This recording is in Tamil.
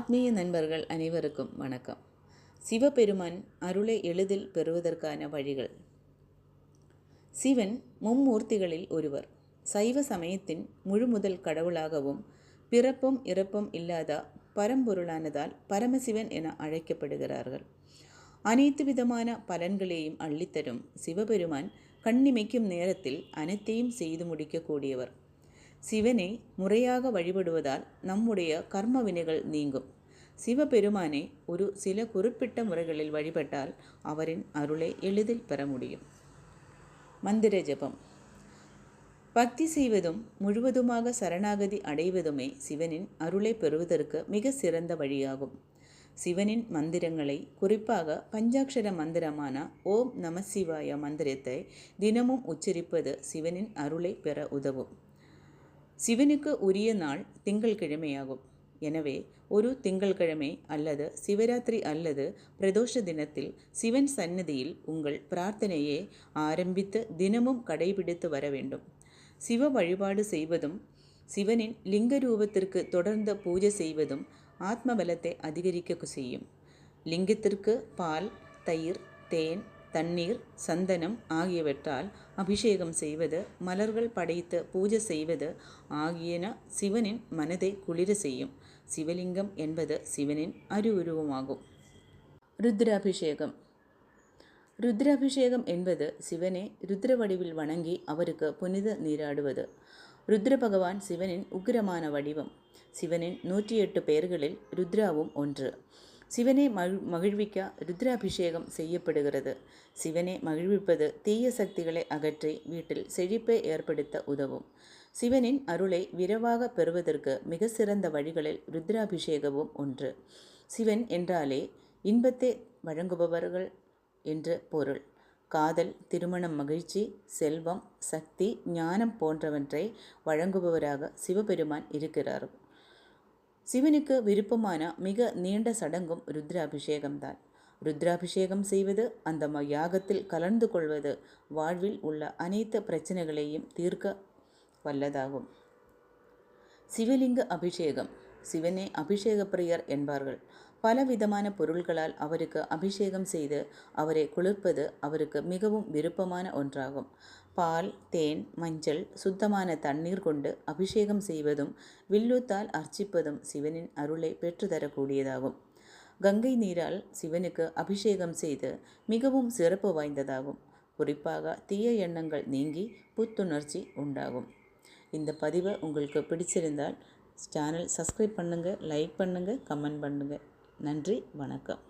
ஆத்மீய நண்பர்கள் அனைவருக்கும் வணக்கம். சிவபெருமான் அருளை எளிதில் பெறுவதற்கான வழிகள். சிவன் மும்மூர்த்திகளில் ஒருவர். சைவ சமயத்தின் முழுமுதல் கடவுளாகவும் பிறப்பும் இறப்பும் இல்லாத பரம்பொருளானதால் பரமசிவன் என அழைக்கப்படுகிறார்கள். அனைத்து விதமான பலன்களையும் அள்ளித்தரும் சிவபெருமான் கண்ணிமைக்கும் நேரத்தில் அனைத்தையும் செய்து முடிக்கக்கூடியவர். சிவனை முறையாக வழிபடுவதால் நம்முடைய கர்ம வினைகள் நீங்கும். சிவபெருமானை ஒரு சில குறிப்பிட்ட முறைகளில் வழிபட்டால் அவரின் அருளை எளிதில் பெற முடியும். மந்திர ஜபம். பக்தி செய்வதும் முழுவதுமாக சரணாகதி அடைவதுமே சிவனின் அருளை பெறுவதற்கு மிக சிறந்த வழியாகும். சிவனின் மந்திரங்களை, குறிப்பாக பஞ்சாட்சர மந்திரமான ஓம் நம சிவாய மந்திரத்தை தினமும் உச்சரிப்பது சிவனின் அருளை பெற உதவும். சிவனுக்கு உரிய நாள் திங்கள்கிழமையாகும். எனவே ஒரு திங்கள்கிழமை அல்லது சிவராத்திரி அல்லது பிரதோஷ தினத்தில் சிவன் சன்னதியில் உங்கள் பிரார்த்தனையை ஆரம்பித்து தினமும் கடைபிடித்து வர வேண்டும். சிவ வழிபாடு செய்வதும் சிவனின் லிங்க ரூபத்திற்கு தொடர்ந்த பூஜை செய்வதும் ஆத்ம பலத்தை அதிகரிக்க செய்யும். லிங்கத்திற்கு பால், தயிர், தேன், தண்ணீர், சந்தனம் ஆகியவற்றால் அபிஷேகம் செய்வது, மலர்கள் படைத்து பூஜை செய்வது ஆகியன சிவனின் மனதை குளிர செய்யும். சிவலிங்கம் என்பது சிவனின் அருவுருவமாகும். ருத்ராபிஷேகம். ருத்ராபிஷேகம் என்பது சிவனை ருத்ர வடிவில் வணங்கி அவருக்கு புனித நீராடுவது. ருத்ர பகவான் சிவனின் உக்கிரமான வடிவம். சிவனின் 108 பெயர்களில் ருத்ராவும் ஒன்று. சிவனை மகிழ்விக்க ருத்ராபிஷேகம் செய்யப்படுகிறது. சிவனை மகிழ்விப்பது தீய சக்திகளை அகற்றி வீட்டில் செழிப்பை ஏற்படுத்த உதவும். சிவனின் அருளை விரைவாக பெறுவதற்கு மிக சிறந்த வழிகளில் ருத்ராபிஷேகமும் ஒன்று. சிவன் என்றாலே இன்பத்தை வழங்குபவர்கள் என்று பொருள். காதல், திருமணம், மகிழ்ச்சி, செல்வம், சக்தி, ஞானம் போன்றவற்றை வழங்குபவராக சிவபெருமான் இருக்கிறார். சிவனுக்கு விருப்பமான மிக நீண்ட சடங்கும் ருத்ராபிஷேகம்தான். ருத்ராபிஷேகம் செய்வது, அந்த யாகத்தில் கலந்து கொள்வது வாழ்வில் உள்ள அனைத்து பிரச்சனைகளையும் தீர்க்க வல்லதாகும். சிவலிங்க அபிஷேகம். சிவனே அபிஷேக பிரியர் என்பார்கள். பலவிதமான பொருள்களால் அவருக்கு அபிஷேகம் செய்து அவரை குளிர்ப்பது அவருக்கு மிகவும் விருப்பமான ஒன்றாகும். பால், தேன், மஞ்சள், சுத்தமான தண்ணீர் கொண்டு அபிஷேகம் செய்வதும் வில்லுத்தால் அர்ச்சிப்பதும் சிவனின் அருளை பெற்றுத்தரக்கூடியதாகும். கங்கை நீரால் சிவனுக்கு அபிஷேகம் செய்து மிகவும் சிறப்பு வாய்ந்ததாகும். குறிப்பாக தீய எண்ணங்கள் நீங்கி புத்துணர்ச்சி உண்டாகும். இந்த பதிவை உங்களுக்கு பிடிச்சிருந்தால் சேனல் சப்ஸ்கிரைப் பண்ணுங்கள், லைக் பண்ணுங்கள், கமெண்ட் பண்ணுங்கள். நன்றி, வணக்கம்.